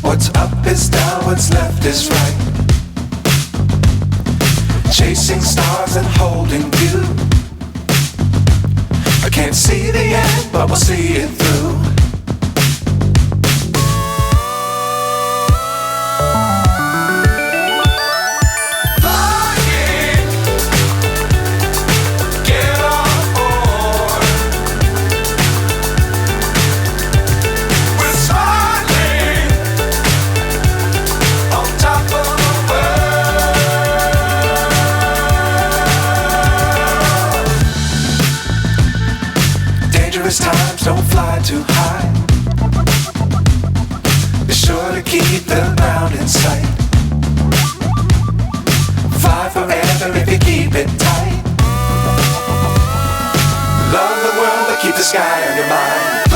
What's up is down, what's left is right. Chasing stars and holding you. I can't see the end, but we'll see it through. Times don't fly too high. Be sure to keep the ground in sight. Fly forever if you keep it tight. Love the world but keep the sky on your mind.